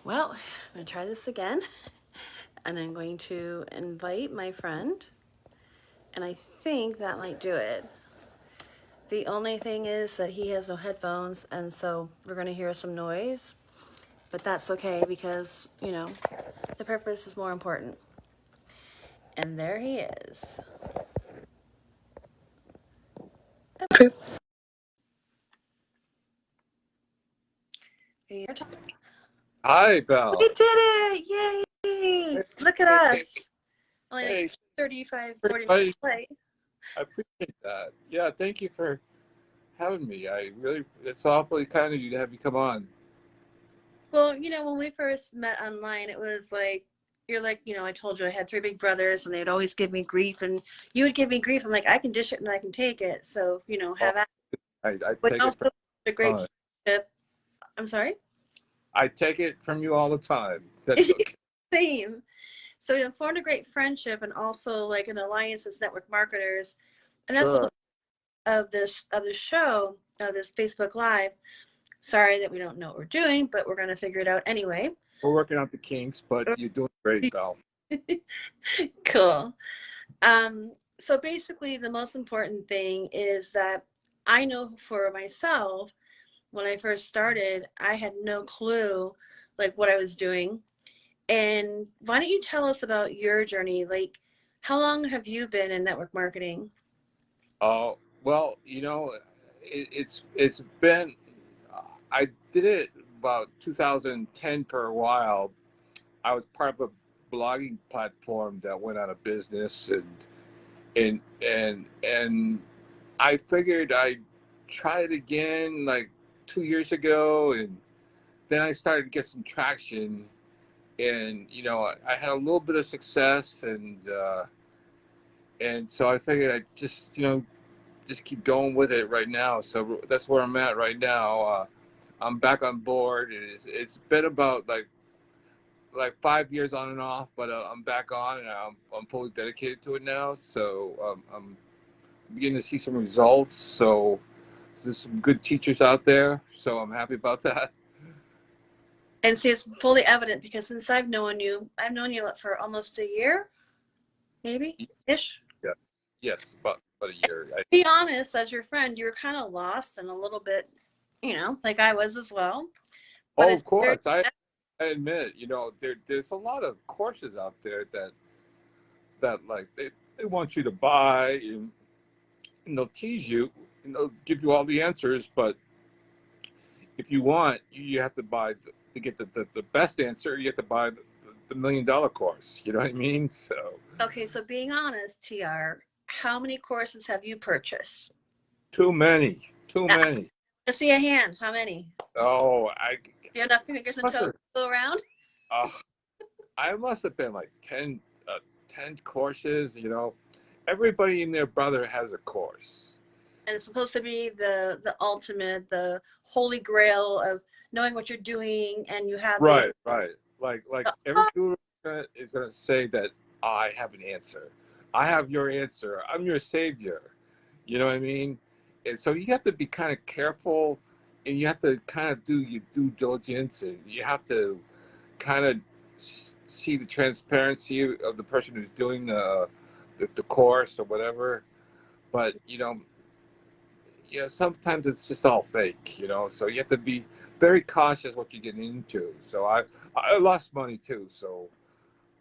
Well, I'm going to try this again. And I'm going to invite my friend. And I think that might do it. The only thing is that he has no headphones, and so we're going to hear some noise. But that's okay because, the purpose is more important. And there he is. Hi, We Val. did it! Yay! Look at Hey, us. Only like hey, 35, 40 I, minutes late. I appreciate that. Yeah, thank you for having me. It's awfully kind of you to have me come on. Well, when we first met online, it was like, you're like, I told you I had three big brothers and they'd always give me grief, and you would give me grief. I'm like, I can dish it and I can take it. So, Oh, have that. I But take it also from a you great all the time. friendship. I'm sorry? I take it from you all the time. That's okay. Same. So we formed a great friendship and also like an alliance as network marketers. And that's the Sure. whole of this show, this Facebook Live. Sorry that we don't know what we're doing, but we're gonna figure it out anyway. We're working out the kinks, but you're doing great, Val. Cool. So basically, the most important thing is that I know for myself, when I first started, I had no clue like what I was doing. And why don't you tell us about your journey? Like, how long have you been in network marketing? Oh, well, it's been. I did it about 2010 for a while. I was part of a blogging platform that went out of business, and I figured I'd try it again like 2 years ago, and then I started to get some traction, and I had a little bit of success, and so I figured I'd just keep going with it right now. So that's where I'm at right now. I'm back on board. It's been about like 5 years on and off, but I'm back on, and I'm fully dedicated to it now. So I'm beginning to see some results. So there's some good teachers out there. So I'm happy about that. And see, it's fully evident because since I've known you for almost a year, maybe ish. Yeah. Yes, about a year. Be honest, as your friend, you were kind of lost and a little bit, like I was as well. But Oh, it's of very, course. I admit, there's a lot of courses out there that like they want you to buy, and they'll tease you, and they'll give you all the answers, but if you want, you have to buy to get the best answer. You have to buy the $1 million course. You know what I mean? So okay. So being honest, TR, how many courses have you purchased? too many, too Uh, many. Let's see a hand. How many? Oh, Do you have enough fingers and must toes have, to go around? uh, I must have been like 10 courses. Everybody and their brother has a course. And it's supposed to be the ultimate, the holy grail of knowing what you're doing, and you have Right, right. Like every oh, guru is gonna say that I have an answer. I have your answer. I'm your savior. You know what I mean? And so you have to be kind of careful, and you have to kind of do your due diligence, and you have to kind of see the transparency of the person who's doing the course or whatever. But sometimes it's just all fake. So you have to be very cautious what you're getting into. So I lost money too. So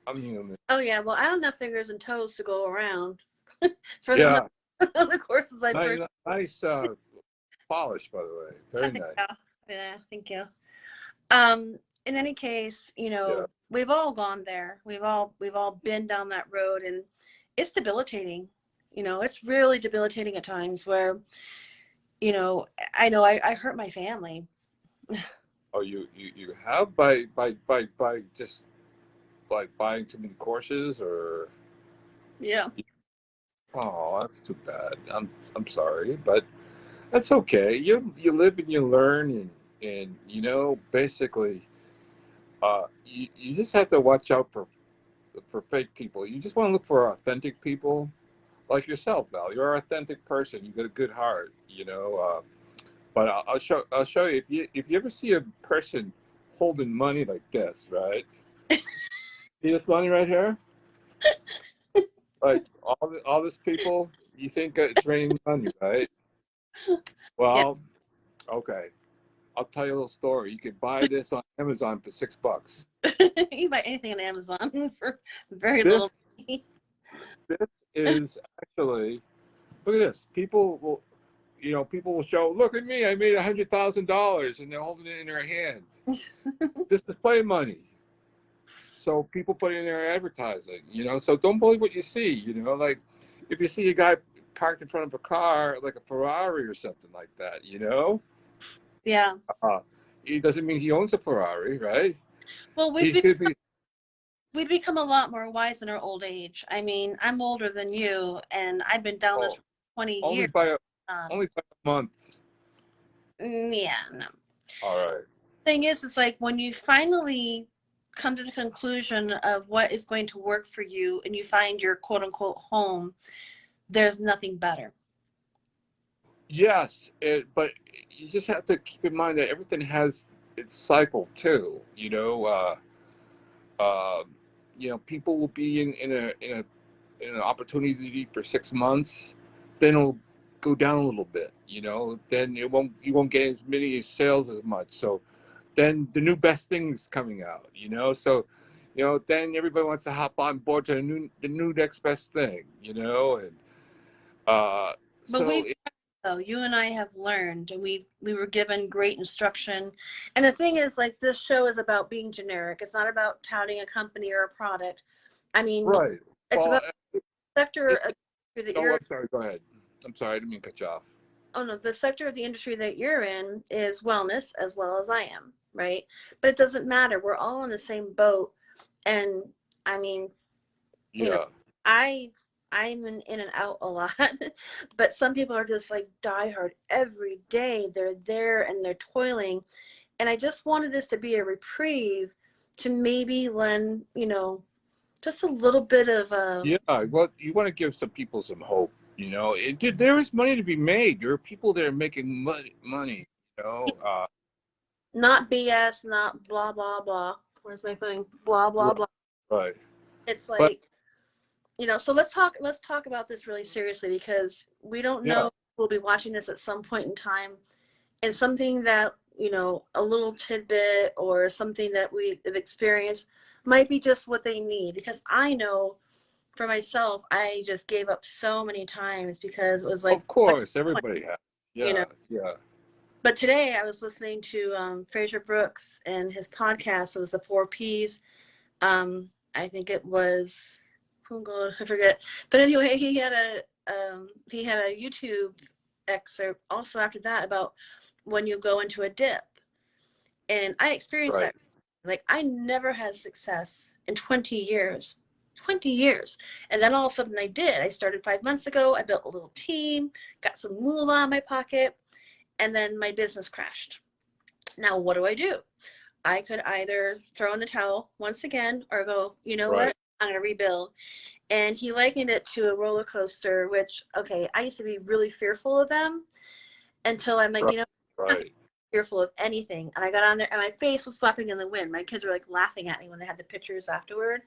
I'm human. oh yeah. Well, I don't have fingers and toes to go around for the Yeah, the courses I nice, purchased. nice polish, by the way. I Very think nice. so. Yeah, thank you. Um, in any case, Yeah. we've all gone there. We've all been down that road, and it's debilitating. It's really debilitating at times where, you know, I know I hurt my family. Oh, you have by just like buying too many courses, or Yeah. oh, that's too bad. I'm sorry, but that's okay. You live and you learn, and basically you just have to watch out for fake people. You just want to look for authentic people like yourself, Val. You're an authentic person. You got a good heart. But I'll show you if you ever see a person holding money like this, right? See this money right here? Like all this people, you think it's raining money, right? Yeah. Well, okay. I'll tell you a little story. You could buy this on Amazon for $6. You can buy anything on Amazon for very This little money. this is actually, look at this. People will, people will show, look at me, I made $100,000, and they're holding it in their hands. This is play money. So people put in their advertising, So don't believe what you see, Like if you see a guy parked in front of a car, like a Ferrari or something like that, Yeah. uh, it doesn't mean he owns a Ferrari, right? Well, He could be we've become a lot more wise in our old age. I mean, I'm older than you, and I've been down this oh, for 20 only years. by a, Um, only by a month. yeah, no. All right. Thing is, it's like when you finally come to the conclusion of what is going to work for you and you find your quote unquote home, there's nothing better. Yes, but you just have to keep in mind that everything has its cycle too. Uh, people will be in an opportunity for 6 months, then it'll go down a little bit. Then you won't get as many sales as much. So then the new best thing's coming out. Then everybody wants to hop on board to the new next best thing. And uh, But so you and I have learned, and we were given great instruction. And the thing is, like, this show is about being generic. It's not about touting a company or a product. I mean, right. it's Well, about the sector of the industry that oh, you're. I'm sorry. Go ahead. I'm sorry. I didn't mean to cut you off. Oh no, the sector of the industry that you're in is wellness as well as I am, right? But it doesn't matter. We're all in the same boat. And I mean, you know, Yeah. I I'm in and out a lot, but some people are just like diehard every day. They're there and they're toiling. And I just wanted this to be a reprieve to maybe lend, just a little bit of Yeah. Well, you want to give some people some hope. There is money to be made. There are people that are making money. You know. not BS, not blah blah blah. Where's my thing? Blah blah Right. blah. Right. It's But like, so let's talk about this really seriously because we don't know yeah. if we'll be watching this at some point in time, and something that, a little tidbit or something that we have experienced might be just what they need, because I know for myself I just gave up so many times because it was like Of course, everybody has. you know Yeah. Yeah. but today I was listening to Fraser Brooks and his podcast. It was the 4 Ps. I think it was, oh God, I forget. But anyway, he had a YouTube excerpt also after that about when you go into a dip. And I experienced Right. that. Like, I never had success in 20 years. 20 years. And then all of a sudden I did. I started 5 months ago. I built a little team, got some moolah in my pocket, and then my business crashed. Now, what do? I could either throw in the towel once again or go, you know Right. what? I'm going to rebuild. And he likened it to a roller coaster, which, okay, I used to be really fearful of them until I'm like, Right. I'm not Right. fearful of anything. And I got on there and my face was flapping in the wind. My kids were like laughing at me when they had the pictures afterward.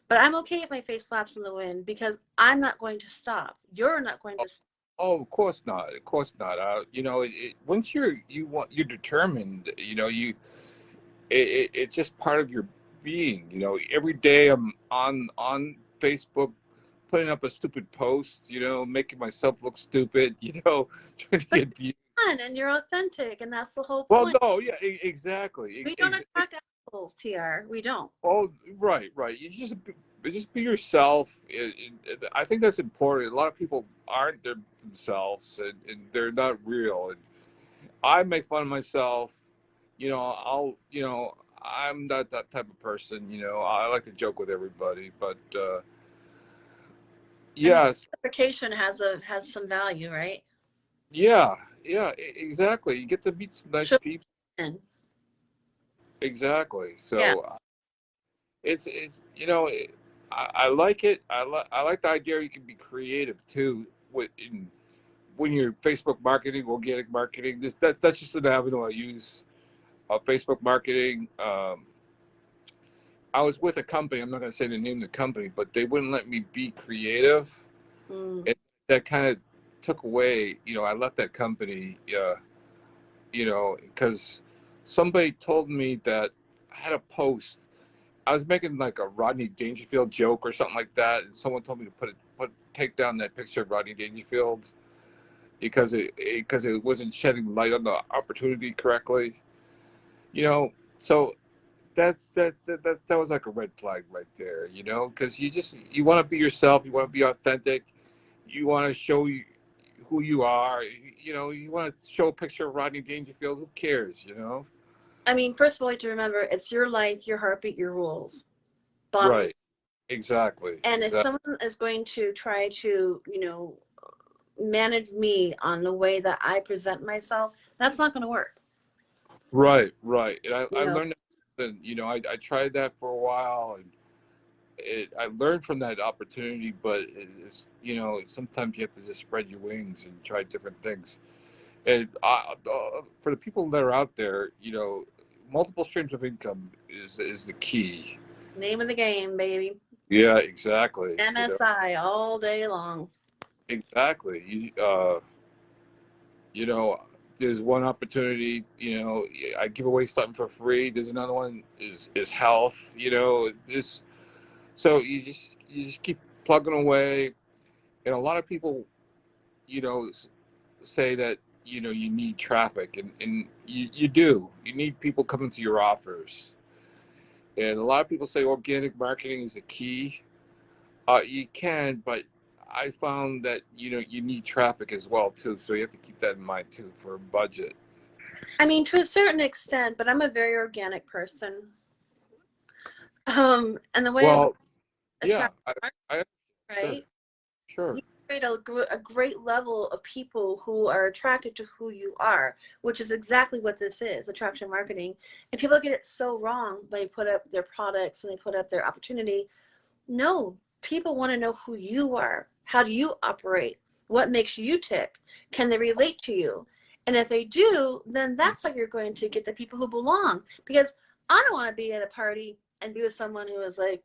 But I'm okay if my face flaps in the wind because I'm not going to stop. You're not going to stop. Oh, of course not. Of course not. Once you're determined. It's just part of your being. Every day I'm on Facebook, putting up a stupid post. Making myself look stupid. Trying to But get views. you're fun and you're authentic, and that's the whole Well, point. no, yeah, exactly. We don't attract assholes, TR. We don't. Oh, right, right. You just be yourself. I think that's important. A lot of people aren't themselves, and they're not real. And I make fun of myself. I'm not that type of person. I like to joke with everybody, but I mean, yes, certification has some value, right? yeah, yeah, exactly. You get to meet some nice Show people. in. Exactly. Yeah. So it's I like it. I like the idea you can be creative too when you're Facebook marketing, organic marketing. That's just an avenue I use. Facebook marketing. I was with a company. I'm not going to say the name of the company, but they wouldn't let me be creative. Mm. And that kind of took away. I left that company. Because somebody told me that I had a post. I was making like a Rodney Dangerfield joke or something like that, and someone told me to take down that picture of Rodney Dangerfield because it wasn't shedding light on the opportunity correctly. So that was like a red flag right there. Because you want to be yourself, you want to be authentic, you want to show who you are. You want to show a picture of Rodney Dangerfield. Who cares? I mean, first of all, you have to remember it's your life, your heartbeat, your rules. Bottom line. Right. Exactly. And if Exactly. someone is going to try to, manage me on the way that I present myself, that's not going to work. Right. Right. And I You know, learned that. And I tried that for a while, and I learned from that opportunity. But it's sometimes you have to just spread your wings and try different things. And for the people that are out there, multiple streams of income is the key. name of the game, baby. Yeah, exactly. MSI all day long. Exactly. There's one opportunity. I give away something for free. There's another one is health. This. So you just keep plugging away, and a lot of people, say that you need traffic, and you do. You need people coming to your offers, and a lot of people say organic marketing is the key. You can, but I found that you need traffic as well too, so you have to keep that in mind too for a budget. I mean, to a certain extent, but I'm a very organic person. And the way I Well, yeah, attract, I sure, right? sure, You create a great level of people who are attracted to who you are, which is exactly what this is, attraction marketing. And people get it so wrong. They put up their products and they put up their opportunity. No, people want to know who you are. How do you operate? What makes you tick? Can they relate to you? And if they do, then that's how you're going to get the people who belong. Because I don't want to be at a party and be with someone who is like,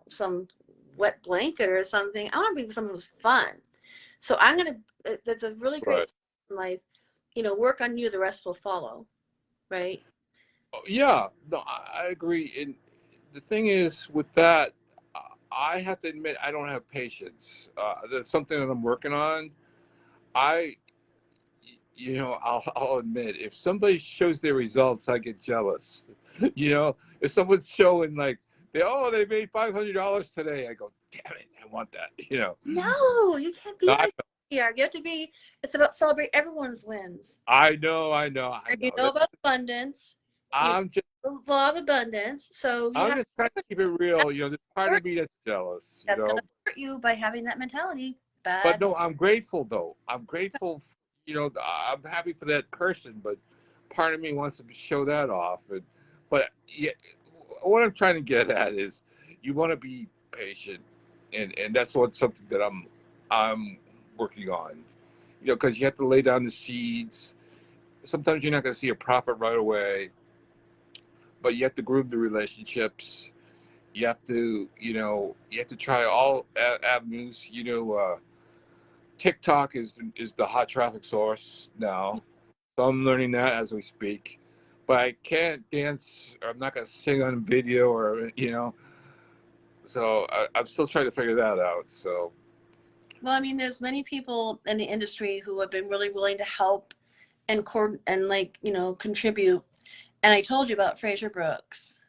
some wet blanket or something. I want to be with someone who's fun. So I'm going to, that's a really right. great life, work on you, the rest will follow, right? Oh, yeah, no, I agree. And the thing is with that, I have to admit I don't have patience. That's something that I'm working on. I, I'll admit if somebody shows their results, I get jealous. If someone's showing like they made $500 today, I go, damn it, I want that. No, you can't be I like here. You have to be, it's about celebrate everyone's wins. I know, I know, I And you know. know about abundance, I'm just the law of abundance. So you I'm have just trying to keep it real. There's part to of me that's jealous. that's going to hurt you by having that mentality. But Bad. no, I'm grateful though. I'm grateful. I'm happy for that person, but part of me wants to show that off. But yeah, what I'm trying to get at is, you want to be patient, and that's something that I'm working on. Because you have to lay down the seeds. Sometimes you're not going to see a profit right away, but you have to groom the relationships. You have to try all avenues. TikTok is the hot traffic source now. So I'm learning that as we speak. But I can't dance, or I'm not going to sing on video, so I'm still trying to figure that out. So, Well, I mean, there's many people in the industry who have been really willing to help and contribute. And I told you about Fraser Brooks.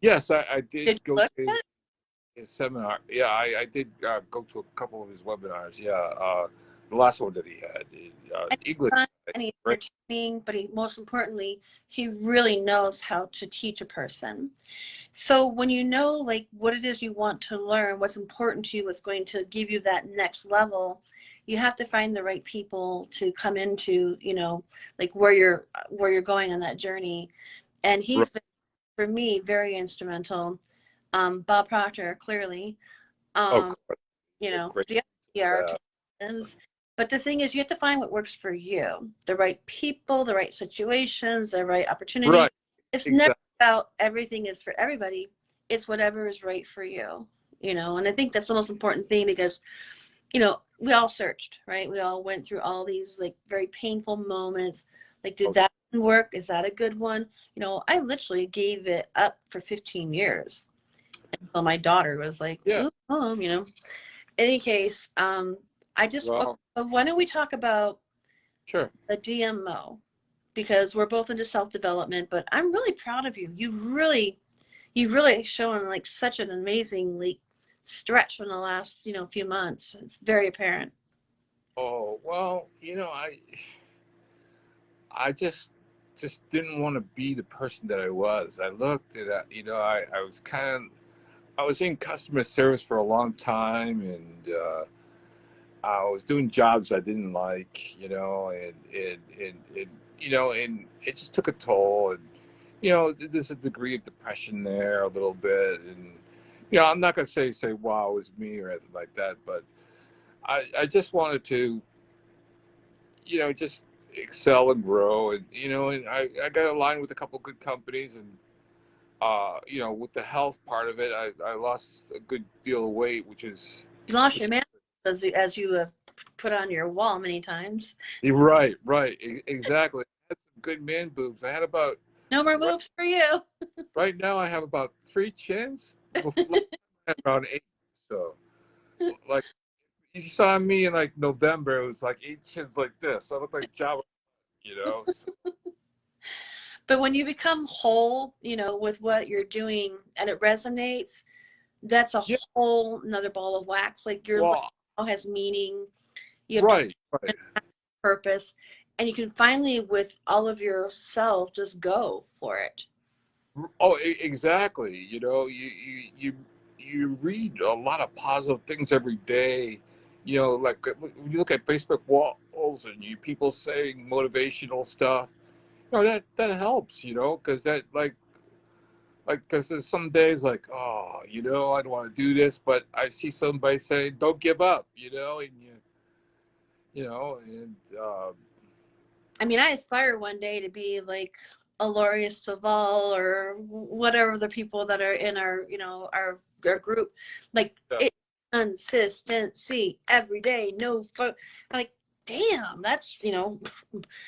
yes, I did Did you go look to at it? his seminar. Yeah, I did go to a couple of his webinars. Yeah, the last one that he had, And he's English. fun and he's Right? entertaining, but most importantly, he really knows how to teach a person. So when you know like what it is you want to learn, what's important to you, what's going to give you that next level, you have to find the right people to come into, like where you're going on that journey. And Right. he's been for me very instrumental. Bob Proctor, clearly. Of Um, course, a great. the other Yeah. technicians. But the thing is, you have to find what works for you. The right people, the right situations, the right opportunity. Right. It's never Exactly. about everything is for everybody. It's whatever is right for you, you know. And I think that's the most important thing because, you know, we all searched, right? We all went through all these like very painful moments. Like, did Oh, that work? Is that a good one? You know, I literally gave it up for 15 years until my daughter was like, yeah. "Ooh, mom," you know. Any case, I just, Well, why don't we talk about sure. the DMO? Because we're both into self-development, but I'm really proud of you. You've really shown like such an amazingly stretch from the last, you know, few months. It's very apparent. Oh, well, I just didn't want to be the person that I was. I looked at, I was I was in customer service for a long time, and I was doing jobs I didn't like, and it just took a toll. And, there's a degree of depression there a little bit. And, I'm not going to say, wow, it was me or anything like that, but I just wanted to, just excel and grow. And, and I got aligned with a couple good companies. And, with the health part of it, I lost a good deal of weight, You lost your which man, as you have put on your wall many times. you're right, right, exactly. I had some good man boobs. I had about No more right, boobs for you. right now. I have about 3 chins. Before I had around 8. So, like, you saw me in like November, it was like 8 chins like this. I look like Java, So, But when you become whole, you know, with what you're doing and it resonates, that's a yeah. whole another ball of wax. Like your life Well, now has meaning, you have right, right. purpose, and you can finally, with all of yourself, just go for it. Oh, exactly. You read a lot of positive things every day. Like when you look at Facebook walls and people saying motivational stuff. That helps. Because that because there's some days like, oh, I don't want to do this, but I see somebody saying, don't give up. And and I mean, I aspire one day to be like a Laurie Stovall or whatever the people that are in our, you know, our group. Like yeah, it consistency every day, no like damn, that's, you know,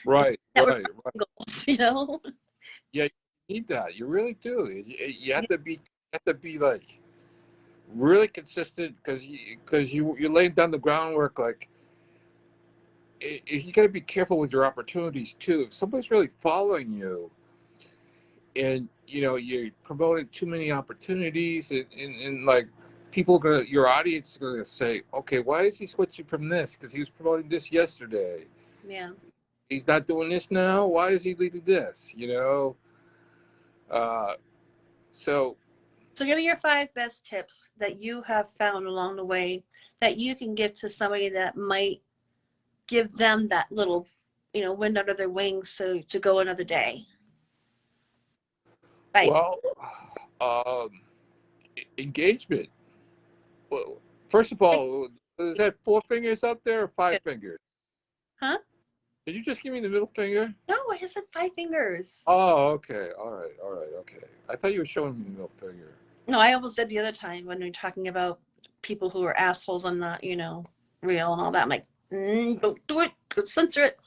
right, that we're right, right. goals, you know. Yeah, you need that. You really do. You have to be. You have to be like really consistent you're laying down the groundwork. Like you got to be careful with your opportunities too. If somebody's really following you, and you're promoting too many opportunities, and like your audience is gonna say, okay, why is he switching from this? Because he was promoting this yesterday. Yeah. He's not doing this now. Why is he leaving this? Uh, so So give me your 5 best tips that you have found along the way that you can give to somebody that might give them that little, you know, wind under their wings so to go another day. Right. well, um, engagement. Well, first of all, is that 4 fingers up there or 5 fingers? Huh? Did you just give me the middle finger? No, I said 5 fingers. Oh, okay. All right, okay. I thought you were showing me the middle finger. No, I almost did the other time when we were talking about people who are assholes and not, you know, real and all that. I'm like, don't do it. Don't censor it.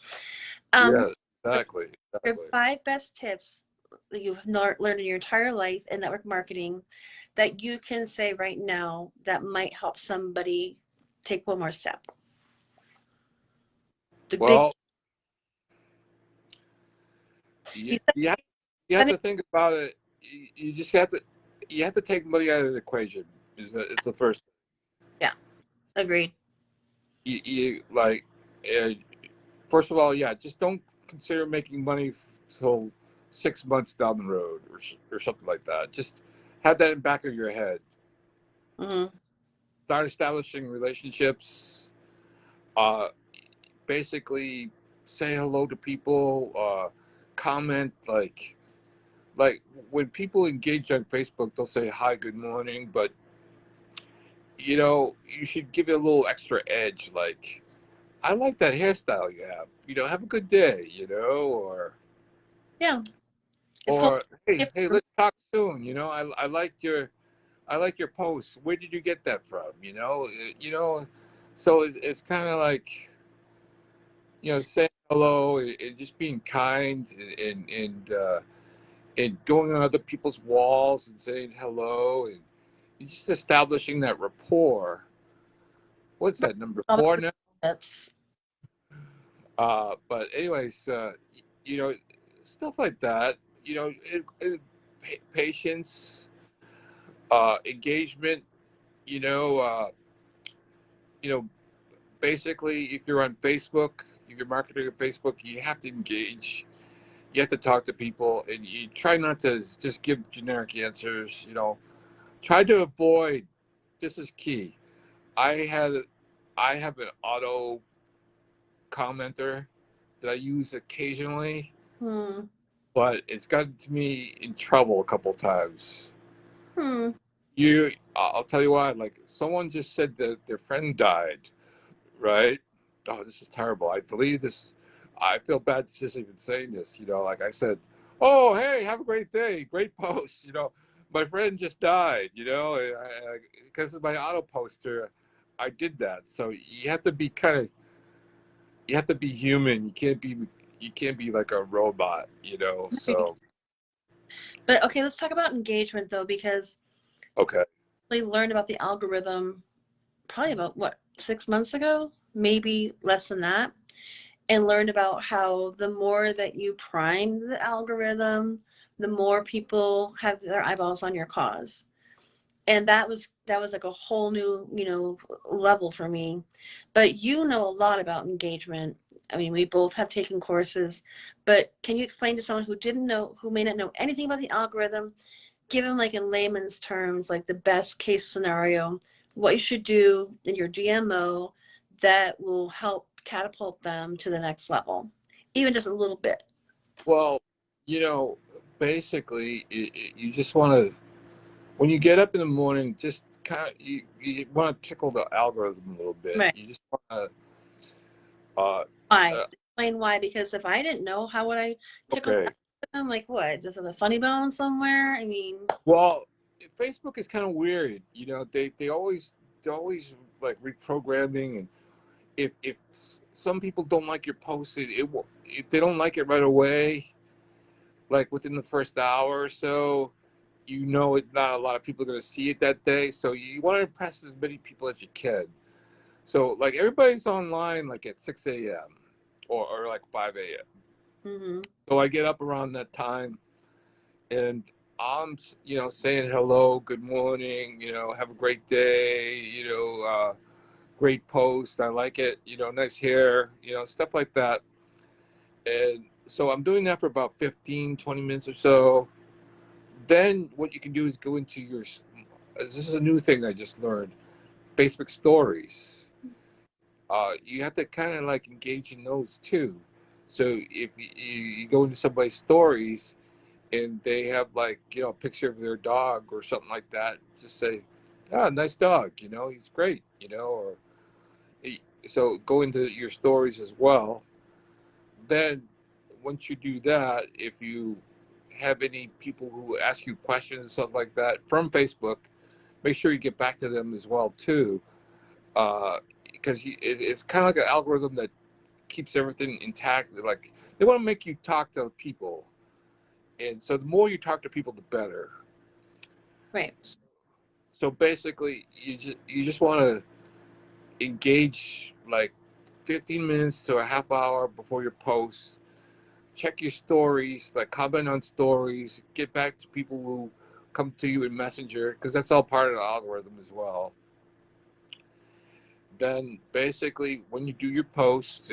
Um, Yeah, exactly, your exactly. 5 best tips that you've learned in your entire life in network marketing that you can say right now that might help somebody take one more step. The big, Well, you you have said, to think about it. You just you have to take money out of the equation. Is the first. yeah, agreed. You like, uh, first of all, yeah, just don't consider making money till 6 months down the road or something like that. Just have that in the back of your head. Hmm. Start establishing relationships. Uh, Basically, say hello to people. Comment like when people engage on Facebook, they'll say hi, good morning, but you should give it a little extra edge. Like, I like that hairstyle you have. Have a good day. Or Yeah. It's called. or hey, let's talk soon. You know, I liked your post. Where did you get that from? You know, so it's kind of like, saying hello, and just being kind, and going on other people's walls and saying hello, and just establishing that rapport. What's that, number four now? Relationships. But anyways, you know, stuff like that. Patience, engagement. You know, uh, you know, basically, if you're on Facebook, if you're marketing on Facebook, you have to engage. You have to talk to people, and you try not to just give generic answers. Try to avoid. This is key. I had, I have an auto commenter that I use occasionally, Hmm. but it's gotten to me in trouble a couple times. Hmm. I'll tell you why. Like, someone just said that their friend died, right? Oh, this is terrible. I deleted this. I feel bad just even saying this. Like I said, oh, hey, have a great day, great post. My friend just died. Because of my auto poster, I did that. So you have to be human. You can't be like a robot. So But okay, let's talk about engagement though, because okay. we learned about the algorithm probably about what, 6 months ago, maybe less than that, and learned about how the more that you prime the algorithm, the more people have their eyeballs on your cause. And that was like a whole new, level for me. But you know a lot about engagement. I mean, we both have taken courses, but can you explain to someone who may not know anything about the algorithm, give them like in layman's terms, like the best case scenario, what you should do in your GMO that will help catapult them to the next level, even just a little bit. Well, you know, basically, you just want to, when you get up in the morning, just kind of, you want to tickle the algorithm a little bit. Right. You just want to, Why? Explain why, because if I didn't know, how would I tickle okay. them? Like what? Does it have a funny bone somewhere? I mean, Well, Facebook is kind of weird. They always like reprogramming, and if some people don't like your post, if they don't like it right away, like within the first hour or so, not a lot of people are going to see it that day. So you want to impress as many people as you can. So like everybody's online like at 6 a.m. or like 5 a.m. mm-hmm. So I get up around that time, and I'm saying hello, good morning, have a great day, great post, I like it, nice hair, stuff like that. And so I'm doing that for about 15, 20 minutes or so. Then what you can do is go into this is a new thing I just learned, Facebook stories. You have to kind of like engage in those too. So if you go into somebody's stories and they have like, a picture of their dog or something like that, just say, ah, nice dog, he's great, or so go into your stories as well. Then once you do that, if you have any people who ask you questions and stuff like that from Facebook, make sure you get back to them as well too, because it's kind of like an algorithm that keeps everything intact. Like, they want to make you talk to people, and so the more you talk to people, the better. Right. So basically, you just want to engage like 15 minutes to a half hour before your post. Check your stories, like comment on stories, get back to people who come to you in Messenger, because that's all part of the algorithm as well. Then basically, when you do your post,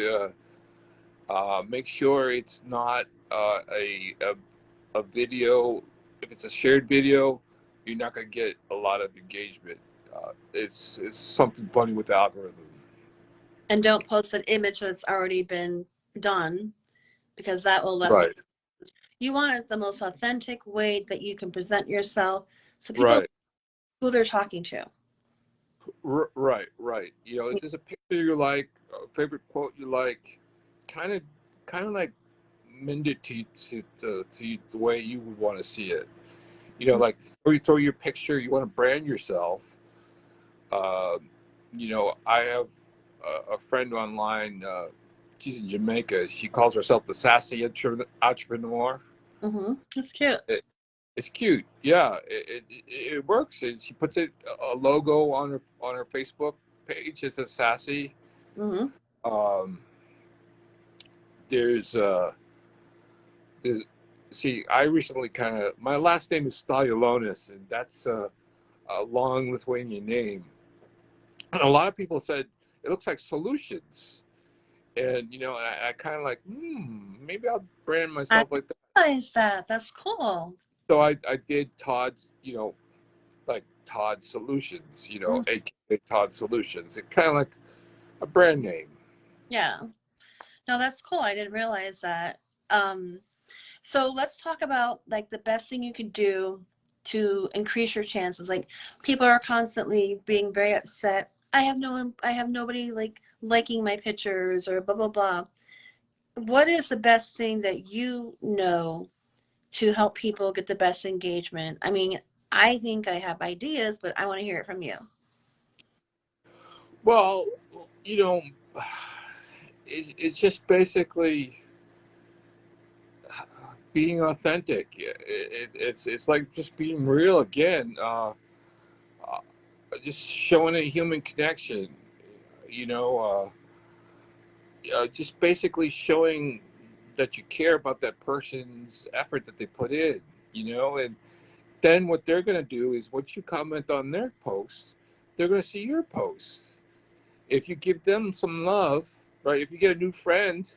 make sure it's not a video. If it's a shared video, you're not going to get a lot of engagement. It's something funny with the algorithm. And don't post an image that's already been done, because that will lessen. Right, You want the most authentic way that you can present yourself so people know right, who they're talking to. right, right. If there's a picture you like, a favorite quote you like, kind of, kind of like mend it to the way you would want to see it. You know, like you throw your picture, you want to brand yourself. Uh, you know, I have a friend online. She's in Jamaica. She calls herself the sassy entrepreneur. Mm-hmm. That's cute. It's cute. Yeah, it works. She puts a logo on her Facebook page. It says sassy. Mm-hmm. Um, there's there's see, I recently kind of my last name is Stalulonis, and that's a long Lithuanian name. And a lot of people said it looks like solutions, and you know, I kind of like, maybe I'll brand I myself like that. realize that. That's cool. So I did Todd's, you know, like Todd Solutions, you know, Mhm. aka Todd Solutions. It kind of like a brand name. Yeah. No, that's cool. I didn't realize that. Um, so let's talk about like the best thing you could do to increase your chances. Like people are constantly being very upset. I have nobody like liking my pictures or blah blah blah. What is the best thing that you know to help people get the best engagement? I mean, I think I have ideas, but I want to hear it from you. Well, you know, it's just basically being authentic. It's like just being real again. Uh, just showing a human connection. You know, just basically showing that you care about that person's effort that they put in. You know, and then what they're going to do is once you comment on their post, they're going to see your posts. If you give them some love, right? If you get a new friend,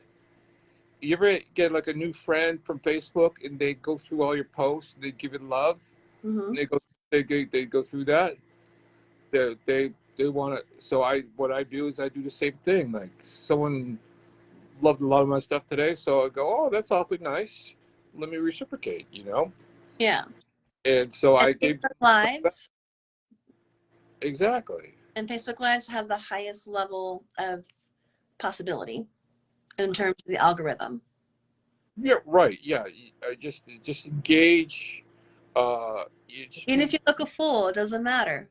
you ever get like a new friend from Facebook and they go through all your posts, and they give it love, Mm-hmm. and they go through that. They want to. So what I do is I do the same thing. Like someone loved a lot of my stuff today, so I go, oh, that's awfully nice. Let me reciprocate, you know. Yeah. And so And I gave Facebook Lives exactly. and Facebook Lives have the highest level of possibility in terms of the algorithm. Yeah, right. Yeah, just engage. You just Even be if you look a fool, it doesn't matter.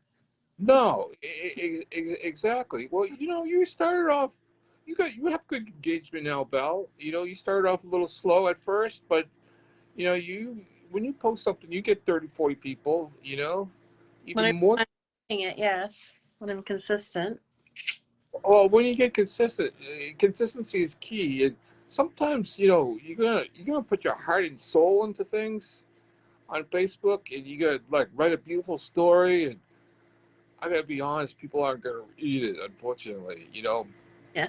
no, exactly. Well, you know, you started off. You have good engagement now, Val. You know, you started off a little slow at first, but you know, you when you post something, you get 30, 40 people. You know, When even more. I'm doing it, yes. When I'm consistent. Well, when you get consistent, consistency is key. And sometimes, you know, you're gonna put your heart and soul into things on Facebook, and you gotta like write a beautiful story. And I gotta be honest, people aren't gonna read it, unfortunately. You know, Yeah.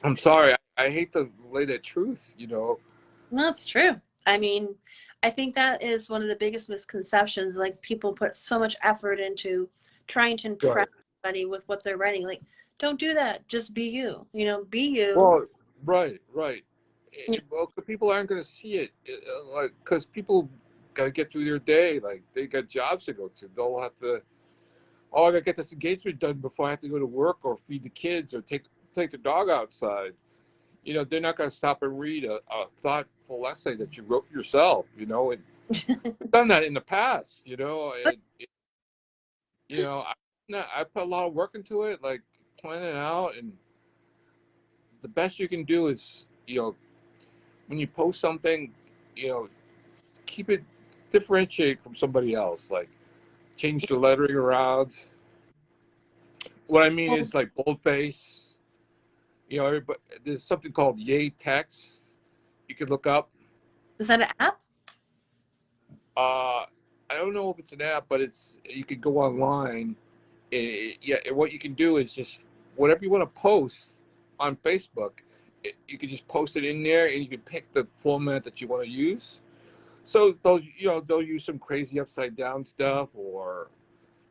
I'm sorry. I hate to lay that truth. You know, No, it's true. I mean, I think that is one of the biggest misconceptions. Like people put so much effort into trying to impress right. somebody with what they're writing. Like, don't do that. Just be you. You know, be you. Well, right. Well, 'cause people aren't gonna see it, like, because people gotta get through their day. Like they got jobs to go to. They'll have to. Oh, I gotta get this engagement done before I have to go to work or feed the kids or take the dog outside. You know, they're not gonna stop and read a thoughtful essay that you wrote yourself. You know, and I've done that in the past. You know, and you know, I put a lot of work into it, like planning it out, and the best you can do is, you know, when you post something, you know, keep it differentiate from somebody else. Like change the lettering around. What I mean is like boldface. You know, everybody, there's something called Yay Text. You can look up. Is that an app? Uh, I don't know if it's an app, but it's you can go online. Yeah, and what you can do is just whatever you want to post on Facebook, you can just post it in there, and you can pick the format that you want to use. So they'll use some crazy upside down stuff or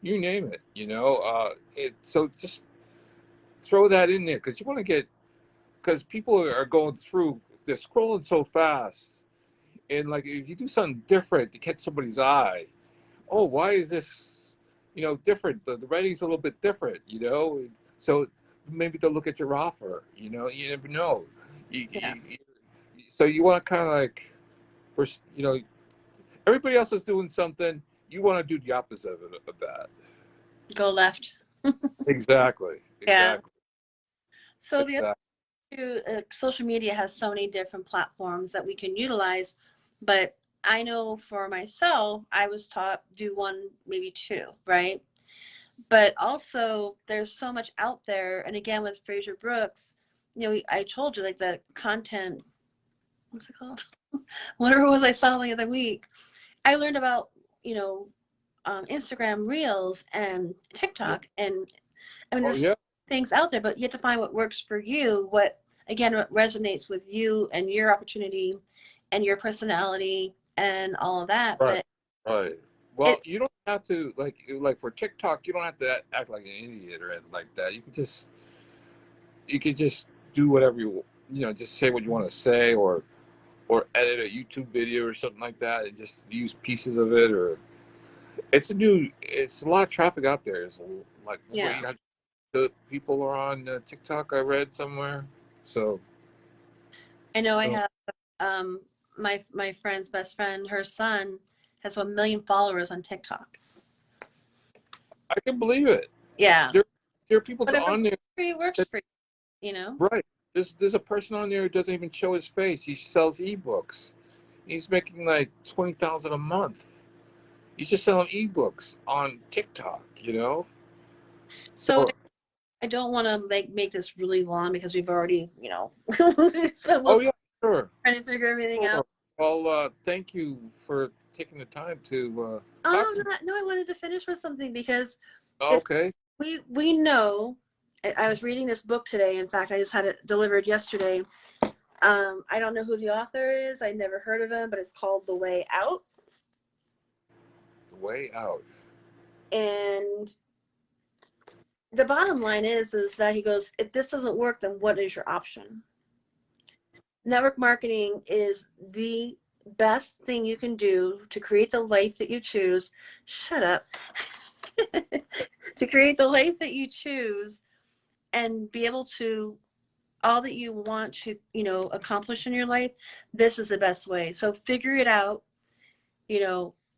you name it. You know, so just throw that in there because you want to get because people are going through they're scrolling so fast and like if you do something different to catch somebody's eye, oh, why is this, you know, different? The writing's a little bit different, you know, so maybe they'll look at your offer. You know, you never know. Yeah. So you want to kind of like, you know, everybody else is doing something. You want to do the opposite of that. Go left. Exactly. Yeah. Exactly. So the other Exactly. social media has so many different platforms that we can utilize, but I know for myself, I was taught do one, maybe two, right? But also there's so much out there. And again, with Fraser Brooks, I told you like the content, what's it called? Whatever it was I saw the other week. I learned about, you know, Instagram Reels and Yeah. TikTok. And I mean, Oh there's yeah. things out there, but you have to find what works for you, what resonates with you and your opportunity and your personality and all of that. Right. But Right. Well, it, you don't have to like for TikTok. You don't have to act like an idiot or anything like that. You could just do whatever just say what you want to say, or edit a YouTube video or something like that, and just use pieces of it. Or it's a lot of traffic out there. It's like what yeah. you got. The people are on TikTok. I read somewhere. So, I know I so have um my friend's best friend, her son has 1 million followers on TikTok. I can believe it. Yeah. There are people Whatever works on there. for you works That, for you. right. There's a person on there who doesn't even show his face. He sells ebooks. He's making like 20,000 a month. He's just selling ebooks on TikTok. So So, I don't want to make this really long because we've already, spent oh most yeah, sure. trying to figure everything out. Sure. Well, thank you for taking the time to talk Oh to me. no, I wanted to finish with something because it's Okay. we know. I was reading this book today. In fact, I just had it delivered yesterday. I don't know who the author is. I never heard of him, but it's called The Way Out. The way out. And the bottom line is that he goes, if this doesn't work, then what is your option? Network marketing is the best thing you can do to create the life that you choose. Shut up. To create the life that you choose and be able to all that you want to, accomplish in your life, this is the best way. So figure it out,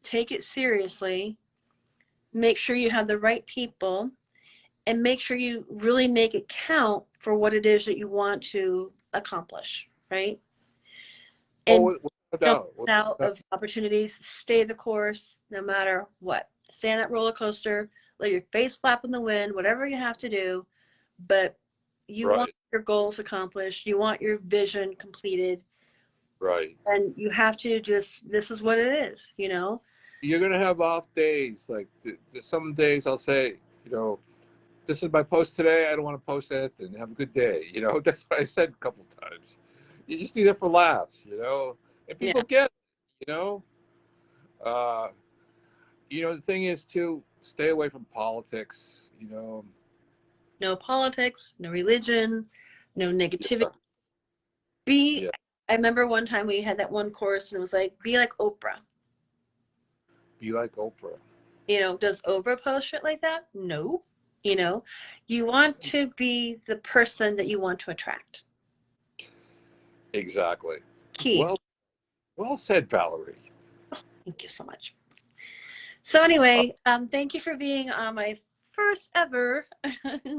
take it seriously, make sure you have the right people, and make sure you really make it count for what it is that you want to accomplish, right? Oh, And without don't doubt. miss out Without of opportunities. Stay the course no matter what. Stay on that roller coaster. Let your face flap in the wind. Whatever you have to do, but you want right. your goals accomplished. You want your vision completed, Right. and you have to just. This is what it is. You're gonna have off days. Like some days, I'll say, this is my post today. I don't want to post anything. Have a good day. That's what I said a couple times. You just do that for laughs. And Yeah. people get it. Uh, the thing is to stay away from politics. No politics. No religion. No negativity. Yeah. Be. Yeah. I remember one time we had that one course, and it was like, be like Oprah. Be like Oprah. Does Oprah post shit like that? No. You know, you want to be the person that you want to attract. Exactly. Key. Well, well said, Valerie. Thank you so much. So Uh, anyway, thank you for being on my first ever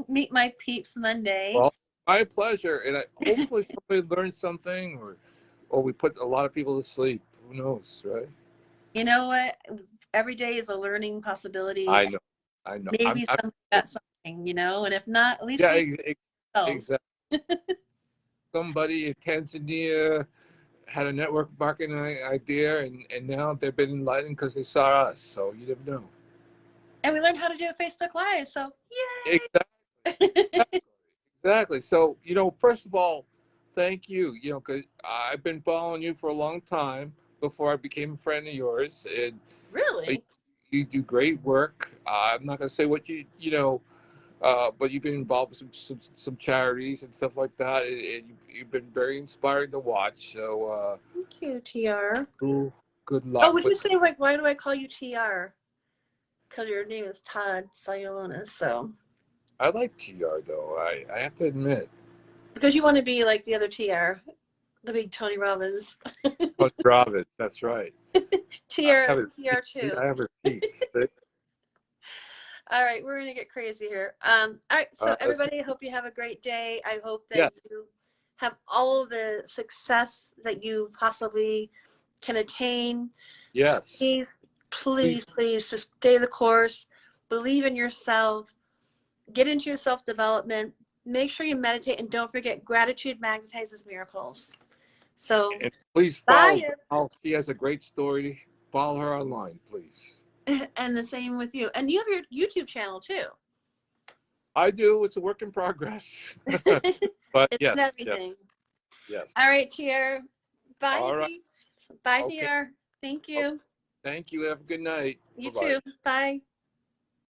Meet My Peeps Monday. well, my pleasure, and hopefully somebody learned something, or we put a lot of people to sleep. Who knows, right? You know what? Every day is a learning possibility. I know. I know. Maybe somebody got something, and if not, at least Yeah, we ourselves. exactly. Somebody in Tanzania had a network marketing idea, and now they've been enlightened because they saw us. So you never know. And we learned how to do a Facebook Live, so Exactly. yay! Exactly. So, first of all, thank you, because I've been following you for a long time before I became a friend of yours. And Really? you do great work. I'm not going to say what but you've been involved with some charities and stuff like that. And you've been very inspiring to watch. So, Thank you, TR. good Oh, luck. would you But say, like, why do I call you TR? Because your name is Todd Cellulonis, so. I like TR, though. I have to admit. Because you want to be like the other TR. the big Tony Robbins. Tony Robbins, that's right. TR too. I have receipts. All right, we're gonna get crazy here. All right, so everybody, I hope you have a great day. I hope that you have all of the success that you possibly can attain. Yes. Please just stay the course. Believe in yourself. Get into your self-development. Make sure you meditate, and don't forget, gratitude magnetizes miracles. So, and please follow Val. She has a great story. Follow her online, please. And the same with you. And you have your YouTube channel too. I do. It's a work in progress. But it's yes, everything. yes. All right, TR. Bye, All right. Bye, okay. TR. Thank you. Okay. Thank you. Have a good night. You Bye-bye. too. Bye.